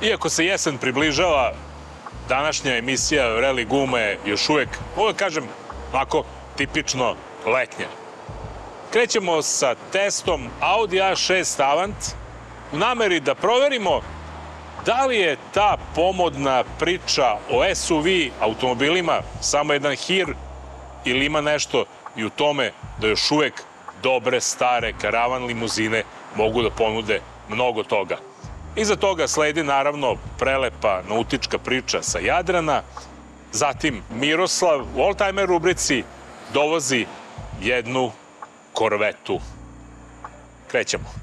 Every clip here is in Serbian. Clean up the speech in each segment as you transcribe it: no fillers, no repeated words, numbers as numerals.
Iako se jesen približava, današnja emisija Rally gume još uvek, mogu da kažem, ovako tipično letnja. Krećemo sa testom Audi A6 Avant u nameri da proverimo da li je ta pomodna priča o SUV automobilima samo jedan hir ili ima nešto i u tome da još uvek dobre, stare karavan limuzine mogu da ponude mnogo toga. Iza toga sledi naravno prelepa nautička priča sa Jadrana, zatim Miroslav u Oldtimer rubrici dovozi jednu korvetu. Krećemo.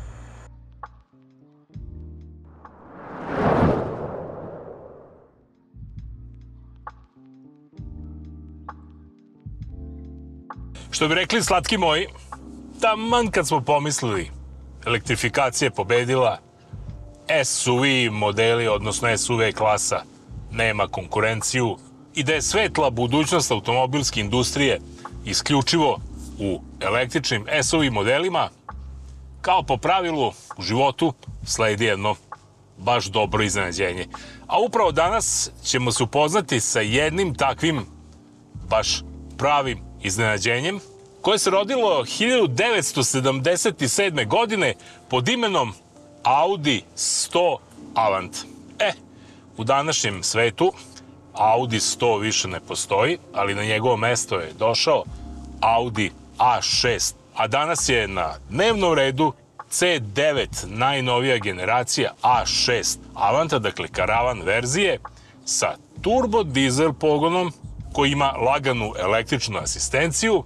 Što bi rekli slatki moji, taman kad smo pomislili elektrifikacija je pobedila, SUV modeli, odnosno SUV klasa, nema konkurenciju i da je svetla budućnost automobilske industrije isključivo u električnim SUV modelima, kao po pravilu u životu sledi jedno baš dobro iznenađenje. A upravo danas ćemo se upoznati sa jednim takvim baš pravim iznenađenjem koje se rodilo 1977. godine pod imenom Audi 100 Avant. U današnjem svetu Audi 100 više ne postoji, ali na njegovo mesto je došao Audi A6. A danas je na dnevnom redu C9, najnovija generacija A6 Avanta, dakle karavan verzije sa turbo dizel pogonom koji ima laganu električnu asistenciju,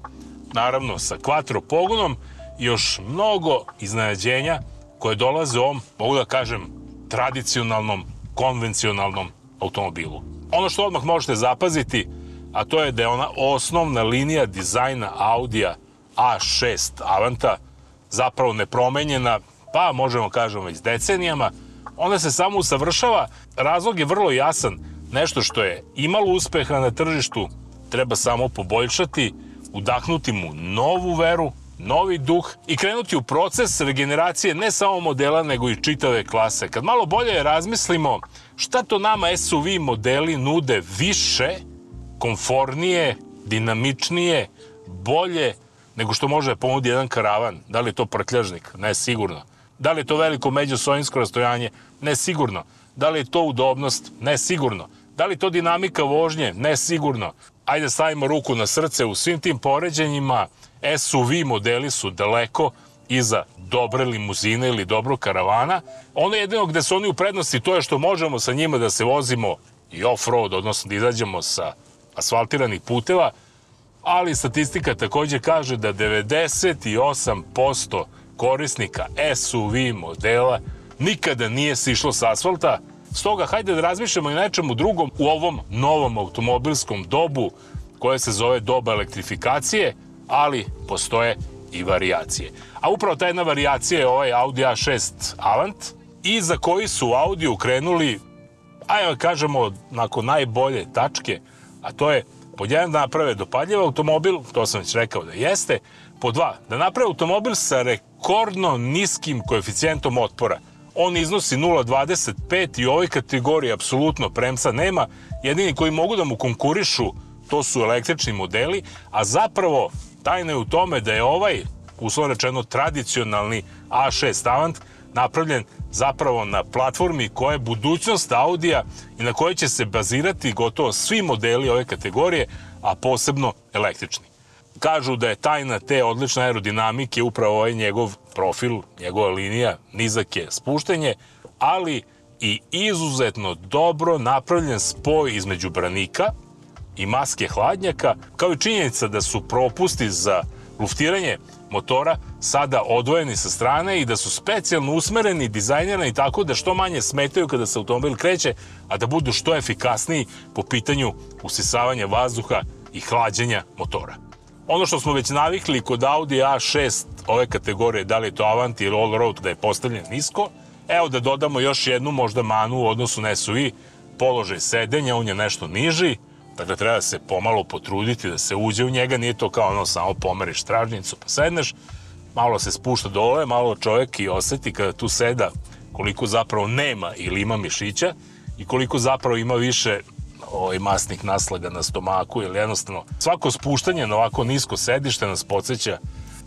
naravno sa quattro pogonom i još mnogo iznenađenja koje dolaze u ovom, mogu da kažem, tradicionalnom, konvencionalnom automobilu. Ono što odmah možete zapaziti, a to je da je ona osnovna linija dizajna Audija A6 Avanta zapravo nepromenjena, pa možemo kažemo već decenijama. Ona se samo usavršava, razlog je vrlo jasan, nešto što je imalo uspeha na tržištu, treba samo poboljšati, udahnuti mu novu veru, novi duh i krenuti u proces regeneracije ne samo modela, nego i čitave klase. Kad malo bolje razmislimo šta to nama SUV modeli nude više, komfornije, dinamičnije, bolje nego što može ponudi jedan karavan. Da li je to prtljažnik? Ne sigurno. Da li je to veliko međusojinsko rastojanje? Ne sigurno. Da li je to udobnost? Ne sigurno. Da li je to dinamika vožnje? Ne sigurno. Ajde stavimo ruku na srce, u svim tim poređenjima SUV modeli su daleko iza dobre limuzine ili dobrog karavana. Ono jedino gde su oni u prednosti to je što možemo sa njima da se vozimo i off-road, odnosno da izađemo sa asfaltiranih puteva, ali statistika takođe kaže da 98% korisnika SUV modela nikada nije sišlo sa asfalta. Stoga, hajde da razmišljamo i nečemu drugom u ovom novom automobilskom dobu koje se zove doba elektrifikacije, ali postoje i varijacije. A upravo ta jedna varijacija je ovaj Audi A6 Avant i za koji su u Audiju krenuli, ajde kažemo, nakon najbolje tačke, a to je pod jedan da naprave dopadljiv automobil, to sam već rekao da jeste, pod dva da naprave automobil sa rekordno niskim koeficijentom otpora. On iznosi 0,25 i u ovoj kategoriji apsolutno premca nema. Jedini koji mogu da mu konkurišu to su električni modeli, a zapravo tajna je u tome da je ovaj, uslovno rečeno, tradicionalni A6 Avant napravljen zapravo na platformi koja je budućnost Audija i na kojoj će se bazirati gotovo svi modeli ove kategorije, a posebno električni. Kažu da je tajna te odlične aerodinamike upravo ovaj njegov profil, njegova linija, nizak je spuštenje, ali i izuzetno dobro napravljen spoj između branika i maske hladnjaka, kao i činjenica da su propusti za luftiranje motora sada odvojeni sa strane i da su specijalno usmereni, dizajnirani tako da što manje smetaju kada se automobil kreće, a da budu što efikasniji po pitanju usisavanja vazduha i hlađenja motora. Ono što smo već navikli kod Audi A6 ove kategorije, da li je to Avant ili Allroad, da je postavljen nisko, evo da dodamo još jednu možda manu u odnosu na SUV, položaj sedenja, on je nešto niži, dakle treba se pomalo potruditi da se uđe u njega, nije to kao ono samo pomeriš tražnicu pa sedneš, malo se spušta dole, malo čovjek i oseti kada tu seda koliko zapravo nema ili ima mišića i koliko zapravo ima više masnih naslaga na stomaku, jer jednostavno svako spuštanje na ovako nisko sedište nas podsjeća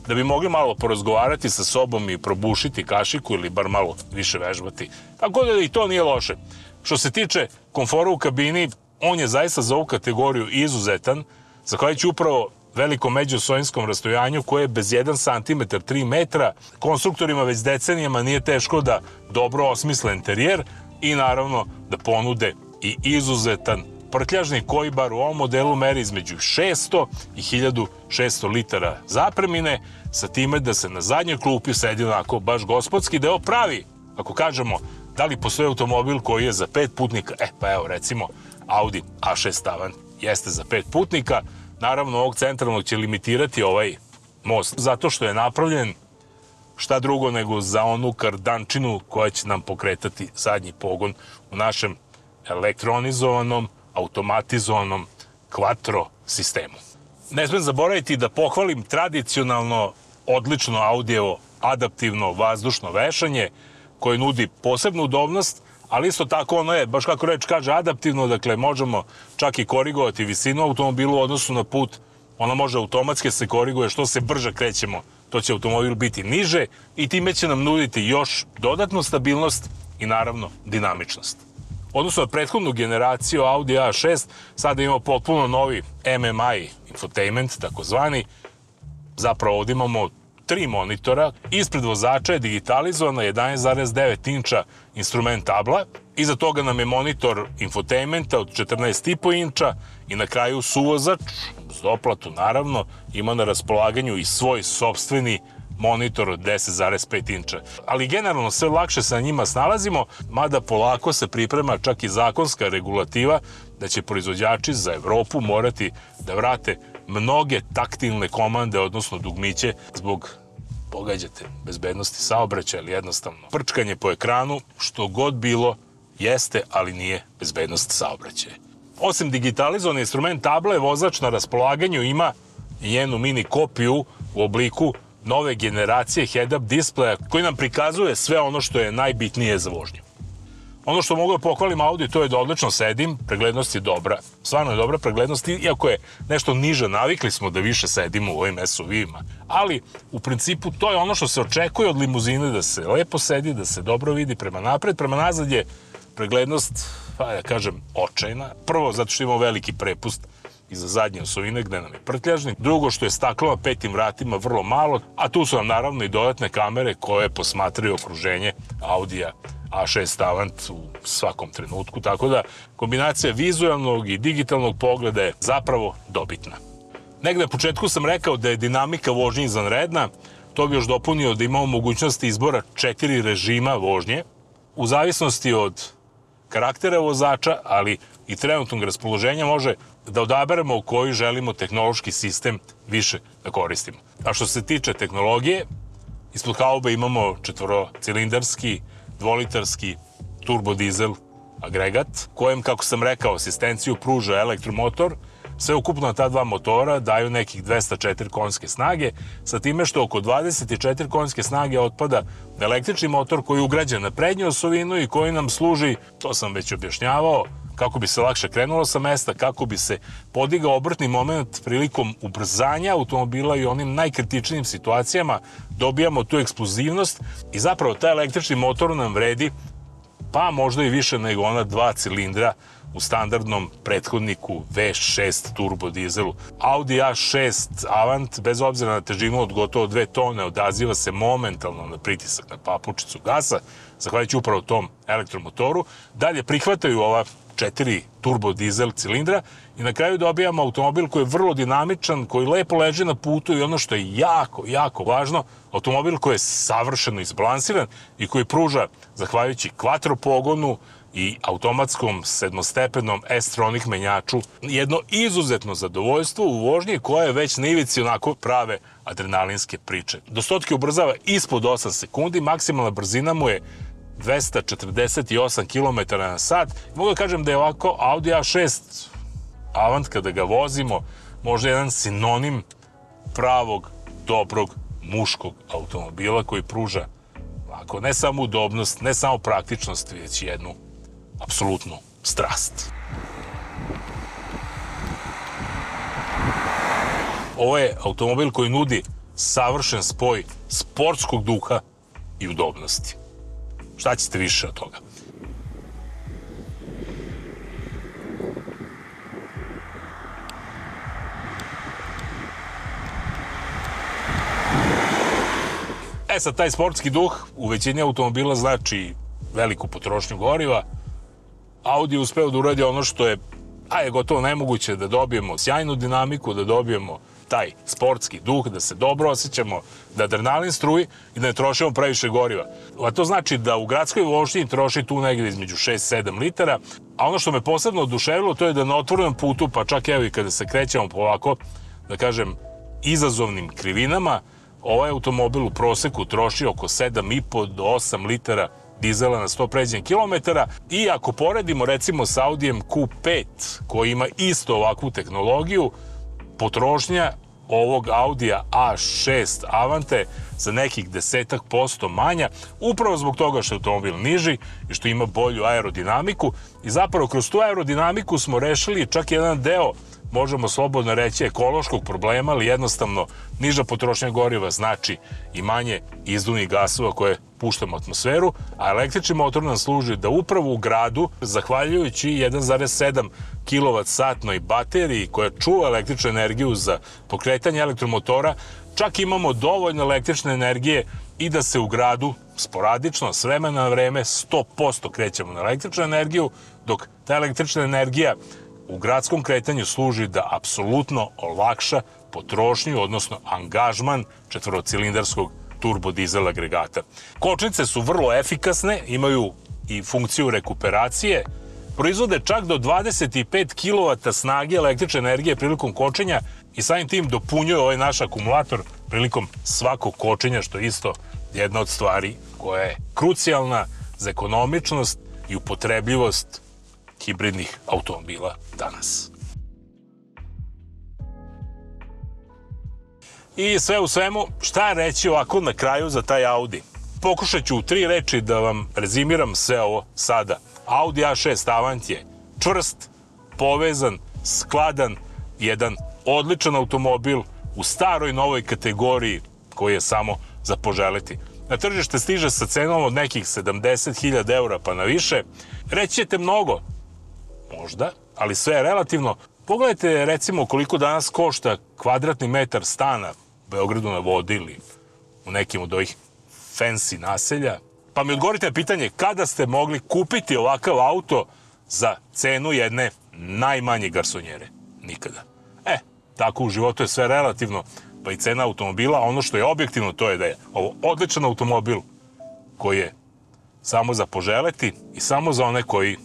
da bi mogli malo porazgovarati sa sobom i probušiti kašiku ili bar malo više vežbati. Tako da i to nije loše. Što se tiče komfora u kabini, on je zaista za ovu kategoriju izuzetan, zahvaljujući upravo velikom međusojinskom rastojanju koje je bez 1 cm, 3 metra. Konstruktorima već decenijama nije teško da dobro osmisle interijer i naravno da ponude i izuzetan prtljažnik koji bar u ovom modelu meri između 600 i 1600 litara zapremine, sa time da se na zadnjoj klupi sedi onako baš gospodski, da je ovo pravi, ako kažemo, da li postoji automobil koji je za 5 putnika, pa evo recimo Audi A6 tavan jeste za 5 putnika, naravno ovog centralnog će limitirati ovaj most, zato što je napravljen šta drugo nego za onu kardančinu koja će nam pokretati zadnji pogon u našem elektronizovanom, automatizovanom quattro sistemu. Ne smijem zaboraviti da pohvalim tradicionalno odlično Audijevo adaptivno vazdušno vešanje koje nudi posebnu udobnost, ali isto tako ono je, baš kako reč kaže, adaptivno, dakle možemo čak i korigovati visinu automobilu u odnosu na put, ona može automatski se koriguje, što se brže krećemo, to će automobil biti niže i time će nam nuditi još dodatnu stabilnost i naravno dinamičnost. Odnosno na prethodnu generaciju Audi A6 sada imamo potpuno novi MMI infotainment, takozvani. Zapravo ovdje imamo 3 monitora. Ispred vozača je digitalizovana 11,9 inča instrument tabla. Iza toga nam je monitor infotainmenta od 14,5 inča i na kraju suvozač, uz doplatu naravno, ima na raspolaganju i svoj sopstveni monitor od 10,5 inča. Ali generalno sve lakše se na njima snalazimo, mada polako se priprema čak i zakonska regulativa da će proizvođači za Evropu morati da vrate mnoge taktilne komande, odnosno dugmiće, zbog, pogađate, bezbednosti saobraćaja, ali jednostavno prčkanje po ekranu, što god bilo, jeste, ali nije bezbednost saobraćaja. Osim digitalizovane instrument table, vozač na raspolaganju ima i jednu mini kopiju u obliku nove generacije head-up displeja koji nam prikazuje sve ono što je najbitnije za vožnju. Ono što mogu da pohvalim Audi, to je da odlično sedim, preglednost je dobra, stvarno je dobra preglednost, iako je nešto niže, navikli smo da više sedimo u ovim SUV-ima, ali u principu to je ono što se očekuje od limuzine, da se lepo sedi, da se dobro vidi prema napred, prema nazad je preglednost, pa da kažem, očajna. Prvo, zato što imamo veliki prepust iza zadnje osovine gde nam je prtljažnik. Drugo, što je staklo na 5 vratima vrlo malo, a tu su nam naravno i dodatne kamere koje posmatraju okruženje Audija A6 Avant u svakom trenutku, tako da kombinacija vizualnog i digitalnog pogleda je zapravo dobitna. Negde na početku sam rekao da je dinamika vožnje izvanredna, to bi još dopunio da imamo mogućnosti izbora 4 režima vožnje, u zavisnosti od karaktera vozača, ali i trenutnog raspoloženja može da odaberemo u koji želimo tehnološki sistem više da koristimo. A što se tiče tehnologije, ispod haube imamo 4-cilindarski, 2-litarski turbodizel agregat, kojem, kako sam rekao, asistenciju pruža elektromotor. Sve ukupno ta dva motora daju nekih 204 konjske snage, sa time što oko 24 konjske snage otpada na električni motor koji je ugrađen na prednju osovinu i koji nam služi, to sam već objašnjavao, kako bi se lakše krenulo sa mesta, kako bi se podigao obrtni moment prilikom ubrzanja automobila i onim najkritičnijim situacijama dobijamo tu eksplozivnost i zapravo taj električni motor nam vredi pa možda i više nego ona 2 cilindra u standardnom prethodniku V6 turbo dizelu. Audi A6 Avant, bez obzira na težinu od gotovo 2 tone, odaziva se momentalno na pritisak na papučicu gasa, zahvaljujući upravo tom elektromotoru. Dalje prihvataju ova 4 turbo dizel cilindra i na kraju dobijamo automobil koji je vrlo dinamičan, koji lepo leži na putu i ono što je jako, jako važno, automobil koji je savršeno izbalansiran i koji pruža, zahvaljujući quattro pogonu i automatskom 7-stepenom S-Tronic menjaču, jedno izuzetno zadovoljstvo u vožnji koje je već na ivici onako prave adrenalinske priče. Do stotke ubrzava ispod 8 sekundi, maksimalna brzina mu je 248 km na sat. Mogu da kažem da je ovako Audi A6 Avant, kada ga vozimo, možda jedan sinonim pravog, dobrog, muškog automobila koji pruža Ako ne samo udobnost, ne samo praktičnost, već jednu apsolutnu strast. Ovo je automobil koji nudi savršen spoj sportskog duha i udobnosti. Šta ćete više od toga? Sad, taj sportski duh u većini automobila znači veliku potrošnju goriva. Audi je uspeo da uradi ono što je gotovo nemoguće, da dobijemo sjajnu dinamiku, da dobijemo taj sportski duh, da se dobro osjećamo, da adrenalin struji i da ne trošimo previše goriva. A to znači da u gradskoj vožnji troši tu negdje između 6-7 litara, a ono što me posebno oduševilo to je da na otvorenom putu, pa čak evo i kada se krećemo polako, da kažem, izazovnim krivinama, ovaj automobil u proseku troši oko 7,5 do 8 litara dizela na 100 pređenih kilometara i ako poredimo recimo sa Audijem Q5 koji ima isto ovakvu tehnologiju, potrošnja ovog Audija A6 Avante za nekih 10% manja, upravo zbog toga što je automobil niži i što ima bolju aerodinamiku i zapravo kroz tu aerodinamiku smo rešili čak jedan deo, možemo slobodno reći, ekološkog problema, ali jednostavno niža potrošnja goriva znači i manje izduvnih gasova koje puštamo u atmosferu, a električni motor nam služi da upravo u gradu, zahvaljujući 1,7 kWh bateriji koja čuva električnu energiju za pokretanje elektromotora, čak imamo dovoljno električne energije i da se u gradu sporadično, s vremena na vreme, 100% krećemo na električnu energiju, dok ta električna energija u gradskom kretanju služi da apsolutno olakša potrošnju, odnosno angažman četvorocilindarskog turbodizel agregata. Kočnice su vrlo efikasne, imaju i funkciju rekuperacije, proizvode čak do 25 kW snage električne energije prilikom kočenja i samim tim dopunjuje ovaj naš akumulator prilikom svakog kočenja, što je isto jedna od stvari koja je krucijalna za ekonomičnost i upotrebljivost hibridnih automobila danas. I sve u svemu, šta reći ovako na kraju za taj Audi? Pokušat ću u 3 reči da vam rezimiram sve ovo sada. Audi A6 Avant je čvrst, povezan, skladan, jedan odličan automobil u staroj novoj kategoriji koji je samo za poželiti. Na tržište stiže sa cenom od nekih 70.000 eura pa na više. Reći ćete mnogo, možda, ali sve je relativno. Pogledajte recimo koliko danas košta kvadratni metar stana u Beogradu na vodi ili u nekim od ovih fancy naselja. Pa mi odgovorite na pitanje kada ste mogli kupiti ovakav auto za cenu jedne najmanje garsonjere? Nikada. Tako u životu je sve relativno, pa i cena automobila. Ono što je objektivno to je da je ovo odličan automobil koji je samo za poželeti i samo za one koji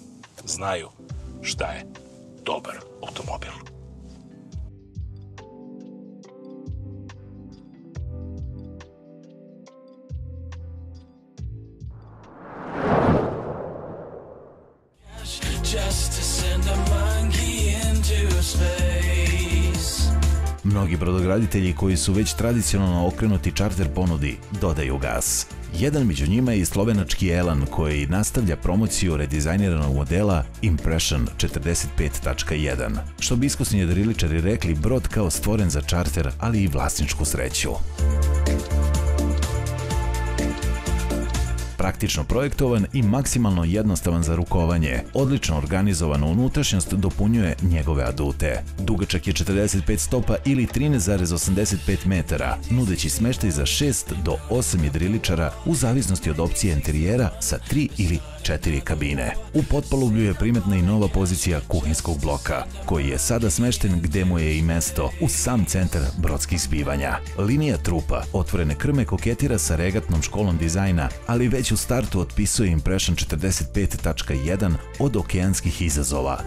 znaju šta je dobar automobil. Mnogi brodograditelji koji su već tradicionalno okrenuti čarter ponudi dodaju gas. Jedan među njima je i slovenački Elan koji nastavlja promociju redizajniranog modela Impression 45.1. Što bi iskusni jedriličari rekli, brod kao stvoren za čarter, ali i vlasničku sreću. Praktično projektovan i maksimalno jednostavan za rukovanje, odlično organizovana unutrašnjost dopunjuje njegove adute. Dugačak je 45 stopa ili 13,85 metara, nudeći smeštaj za 6 do 8 jedriličara u zavisnosti od opcije interijera sa 3 ili 4 kabine. U potpaluvlju je primetna i nova pozicija kuhinskog bloka, koji je sada smešten gde mu je i mesto, u sam centar brodskih zbivanja. Linija trupa otvorene krme koketira sa regatnom školom dizajna, ali već u startu otpisuje Impression 45.1 od okeanskih izazova.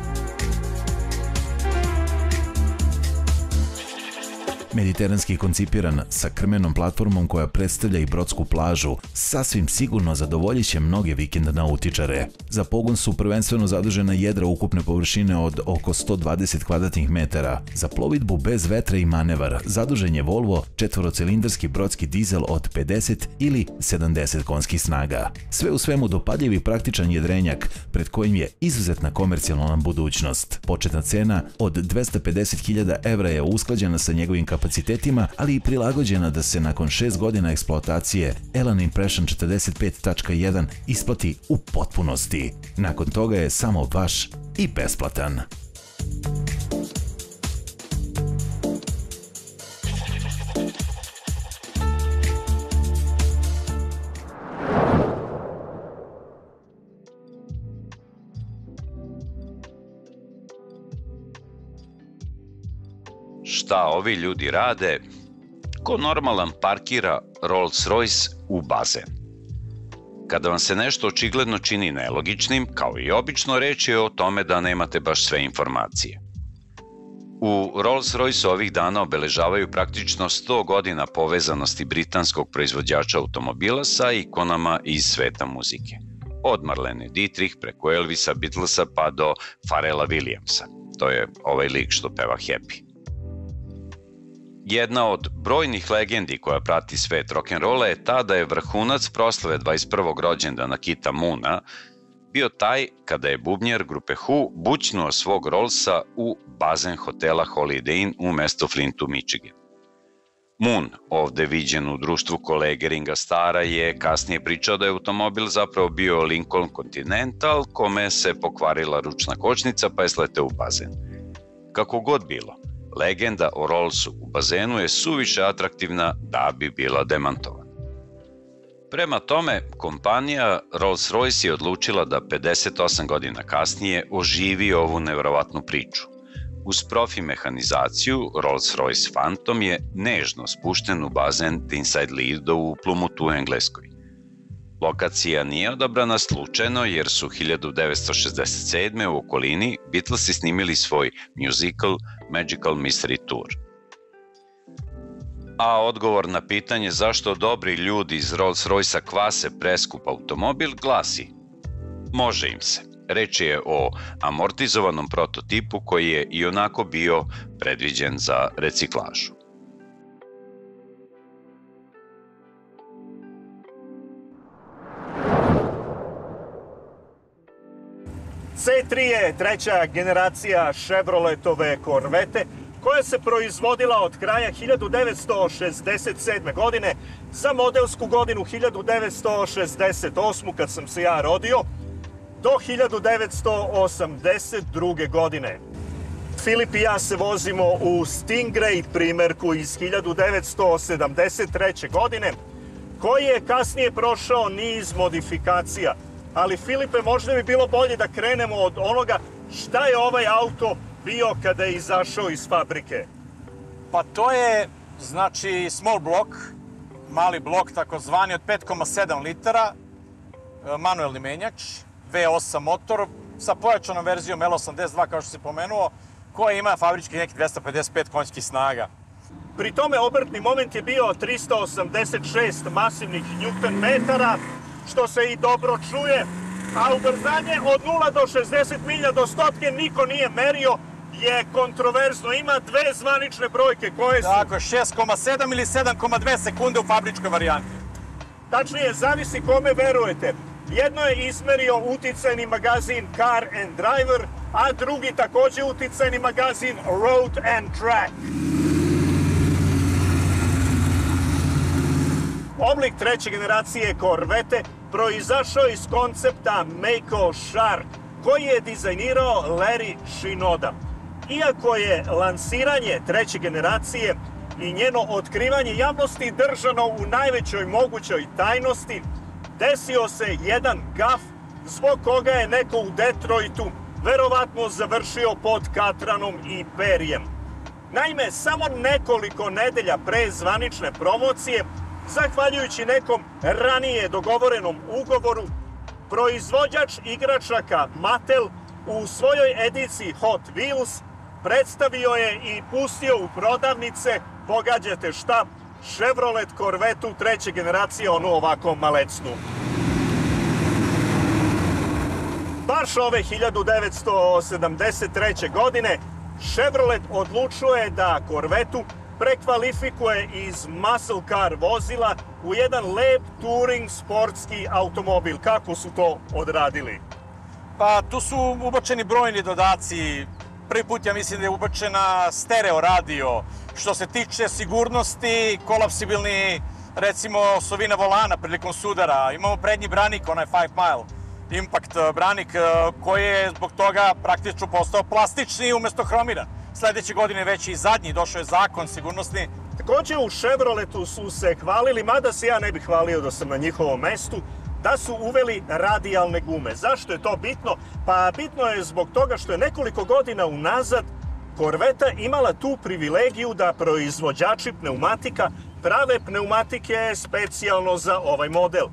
Mediteranski koncipiran sa krmenom platformom koja predstavlja i brodsku plažu, sasvim sigurno zadovoljit će mnoge vikend nautičare. Za pogon su prvenstveno zadužena jedra ukupne površine od oko 120 kvadratnih metara. Za plovidbu bez vetra i manevar zadužen je Volvo četvorocelindarski brodski dizel od 50 ili 70 konjskih snaga. Sve u svemu dopadljiv i praktičan jedrenjak pred kojim je izuzetna komercijalna budućnost. Početna cena od 250.000 evra je usklađena sa njegovim kapacitetima, ali i prilagođena da se nakon 6 godina eksploatacije Elan Impression 45.1 isplati u potpunosti. Nakon toga je samo vaš i besplatan. Šta ovi ljudi rade? Ko normalan parkira Rolls-Royce u bazen? Kada vam se nešto očigledno čini nelogičnim, kao i obično, reč je o tome da nemate baš sve informacije. U Rolls-Royce ovih dana obeležavaju praktično 100 godina povezanosti britanskog proizvođača automobila sa ikonama iz sveta muzike. Od Marlene Dietrich preko Elvisa, Beatlesa pa do Pharrella Williamsa. To je ovaj lik što peva Happy. Jedna od brojnih legendi koja prati svet rock'n'rolla je ta da je vrhunac proslave 21. rođendana Keitha Moona bio taj kada je bubnjar grupe Who bućnuo svog Rollsa u bazen hotela Holiday Inn u mestu Flintu, Michigan. Moon, ovde viđen u društvu kolege Ringa Starra, je kasnije pričao da je automobil zapravo bio Lincoln Continental kome se pokvarila ručna kočnica pa je sleteo u bazen. Kako god bilo, legenda o Rollsu u bazenu je suviše atraktivna da bi bila demantovana. Prema tome, kompanija Rolls-Royce je odlučila da 58 godina kasnije oživi ovu neverovatnu priču. Uz profi mehanizaciju, Rolls-Royce Phantom je nežno spušten u bazen Tinside Lido u Plymouthu u Engleskoj. Lokacija nije odabrana slučajno jer su 1967. u okolini Beatlesi snimili svoj musical Magical Mystery Tour. A odgovor na pitanje zašto dobri ljudi iz Rolls-Royce-a kvase preskup automobil glasi: može im se. Reč je o amortizovanom prototipu koji je i onako bio predviđen za reciklažu. C3 je treća generacija Chevroletove korvete koja se proizvodila od kraja 1967. godine za modelsku godinu 1968. kad sam se ja rodio do 1982. godine. Filip i ja se vozimo u Stingray primerku iz 1973. godine koji je kasnije prošao niz modifikacija. Ali Filipe, možda bi bilo bolje da krenemo od onoga šta je ovaj auto bio kada je izašao iz fabrike. Pa to je, znači, small block, mali blok takozvani od 5,7 litara, manuelni menjač, V8 motor sa pojačanom verzijom L82, kao što se pomenuo, koja ima fabrički nekih 255 konjskih snaga. Pri tome obrtni moment je bio 386 masivnih newton-metara, što se i dobro čuje, a ubrzanje od 0 do 60 milja do stotke niko nije merio, je kontroverzno. Ima dve zvanične brojke koje su... Tako, 6,7 ili 7,2 sekunde u fabričkoj varijanti. Tačnije, zavisi kome verujete. Jedno je izmerio uticajni magazin Car and Driver, a drugi takođe uticajni magazin Road and Track. Oblik treće generacije korvete proizašao iz koncepta Mako Shark, koji je dizajnirao Larry Shinoda. Iako je lansiranje treće generacije i njeno otkrivanje javnosti držano u najvećoj mogućoj tajnosti, desio se jedan gaf zbog koga je neko u Detroitu verovatno završio pod katranom i perjem. Naime, samo nekoliko nedelja pre zvanične promocije, zahvaljujući nekom ranije dogovorenom ugovoru, proizvođač igračaka Mattel u svojoj ediciji Hot Wheels predstavio je i pustio u prodavnice Pogađate šta? Chevrolet Corvettu treće generacije, onu ovako malecnu. Baš ove 1973. godine Chevrolet odlučuje da Corvettu prekvalifikuje iz muscle car vozila u jedan lep touring sportski automobil. Kako su to odradili? Pa tu su ubačeni brojni dodaci. Prvi put ja mislim da je ubačena stereo radio. Što se tiče sigurnosti, kolapsibilni, recimo, osovina volana prilikom sudara. Imamo prednji branik, onaj 5 mile impact branik, koji je zbog toga praktično postao plastični umesto hromiran. Sledeće godine već i zadnji, došao je zakon sigurnosni. Takođe u Chevroletu su se hvalili, mada se ja ne bih hvalio da sam na njihovom mestu, da su uveli radijalne gume. Zašto je to bitno? Pa bitno je zbog toga što je nekoliko godina unazad Corvetta imala tu privilegiju da proizvođači pneumatika prave pneumatike specijalno za ovaj model.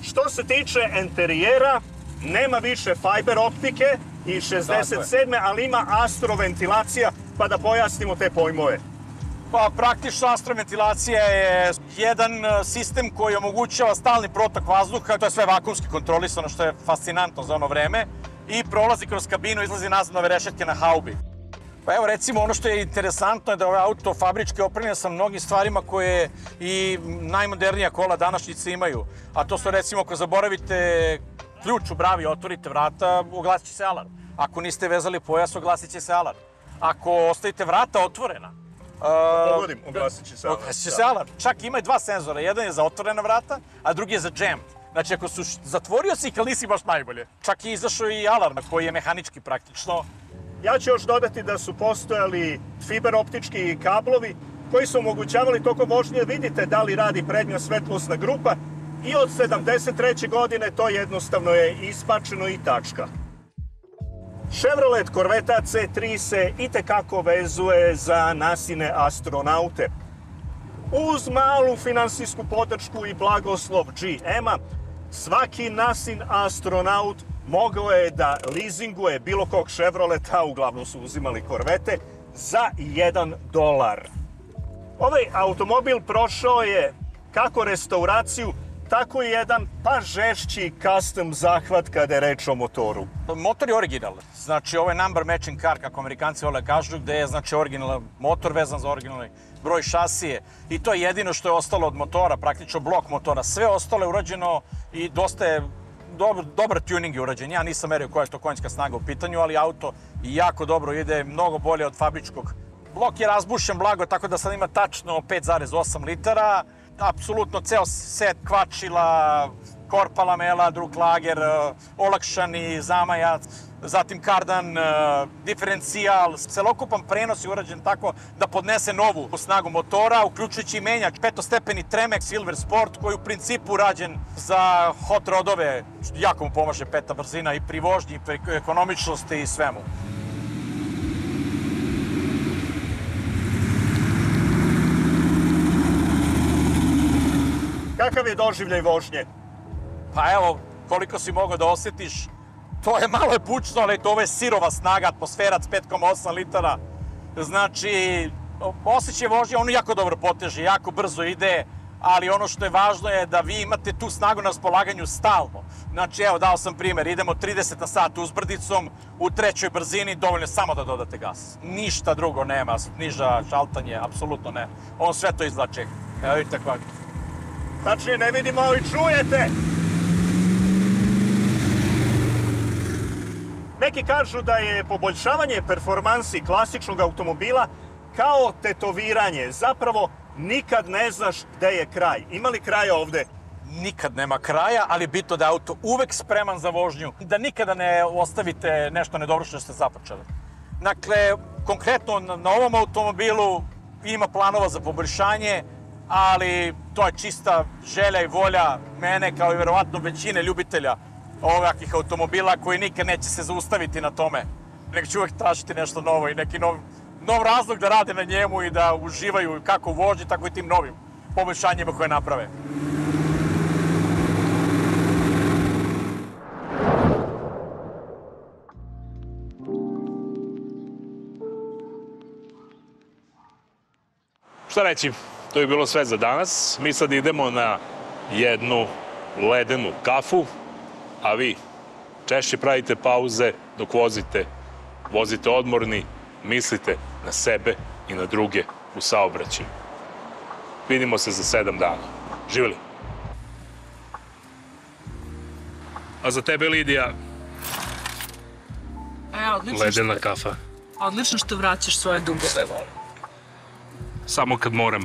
Što se tiče enterijera, nema više fiber optike i 67. ali ima astroventilacija, pa da pojasnimo te pojmove. Pa praktično astroventilacija je jedan sistem koji omogućava stalni protok vazduha, to je sve vakumski kontrolisano, što je fascinantno za ono vreme, i prolazi kroz kabinu, izlazi nazad na ove rešetke na haubi. Pa evo recimo ono što je interesantno je da ovaj auto fabrički opremljen sa mnogim stvarima koje i najmodernija kola današnjice imaju. A to su recimo ako zaboravite ključ u bravi, otvorite vrata, oglasit će se alarm. Ako niste vezali pojas, oglasit će se alarm. Ako ostavite vrata otvorena, Pogodim, oglasit će se alarm. Oglasit će se alarm. Čak ima i dva senzora, jedan je za otvorena vrata, a drugi je za jammed. Znači ako su zatvorio si ih, ali nisi baš najbolje. Čak je izašao i alarm koji je mehanički praktično. Ja ću još dodati da su postojali fiberoptički kablovi koji su omogućavali tokom vožnje, vidite da li radi prednja svetlosna grupa, i od 73. godine to jednostavno je ispačeno i tačka. Chevrolet Corvetta C3 se itekako vezuje za nasine astronaute. Uz malu finansijsku podršku i blagoslov GM-a, svaki nasin astronaut mogao je da lizinguje bilo kog Chevroleta, uglavnom su uzimali Corvette, za $1. Ovaj automobil prošao je kako restauraciju, tako i jedan pa žešći custom zahvat kada je reč o motoru. Motor je original, znači ovo je number matching car, kako Amerikanci vole kažu, gde je znači originalan motor vezan za originalni broj šasije, i to je jedino što je ostalo od motora, praktično blok motora. Sve ostalo je urađeno i dosta je dobar tuning je urađen. Ja nisam merio koja je to konjska snaga u pitanju, ali auto jako dobro ide, mnogo bolje od fabričkog. Blok je razbušen blago, tako da sad ima tačno 5,8 litara. Apsolutno ceo set kvačila, korpa lamela, druklager, olakšani zamajac, zatim kardan, diferencijal. Celokupan prenos je urađen tako da podnese novu snagu motora, uključujući i menjač petostepeni Tremec Silver Sport, koji je u principu rađen za hot rodove. Jako mu pomaže peta brzina i pri vožnji, i pri ekonomičnosti i svemu. Kakav je doživljaj vožnje? Pa evo, koliko si mogao da osjetiš, to je malo bučno, ali to je sirova snaga, atmosferac 5,8 litara. Znači, osjećaj vožnje, ono jako dobro poteže, jako brzo ide, ali ono što je važno je da vi imate tu snagu na raspolaganju stalno. Znači, evo, dao sam primer, idemo 30 na sat uzbrdicom, u trećoj brzini dovoljno samo da dodate gas. Ništa drugo nema, niža šaltanje, apsolutno ne. On sve to izvlače. Evo vidite kako. Znači, ne vidimo, ali čujete! Neki kažu da je poboljšavanje performansi klasičnog automobila kao tetoviranje. Zapravo, nikad ne znaš gde je kraj. Ima li kraja ovde? Nikad nema kraja, ali je bitno da je auto uvek spreman za vožnju, da nikada ne ostavite nešto nedovršeno što ste započeli. Dakle, konkretno na ovom automobilu ima planova za poboljšanje, ali to je čista želja i volja mene, kao i verovatno većine ljubitelja ovakvih automobila, koji nikad neće se zaustaviti na tome. Nego će uvek tražiti nešto novo i neki nov razlog da rade na njemu i da uživaju kako u vožnji, tako i tim novim poboljšanjima koje naprave. Šta reći, to je bilo sve za danas. Mi sad idemo na jednu ledenu kafu, a vi češće pravite pauze dok vozite. Vozite odmorni, mislite na sebe i na druge u saobraćaju. Vidimo se za 7 dana. Živjeli. A za tebe, Lidija, ledena kafa. Odlično što vraćaš svoje dugove. Samo kad moram.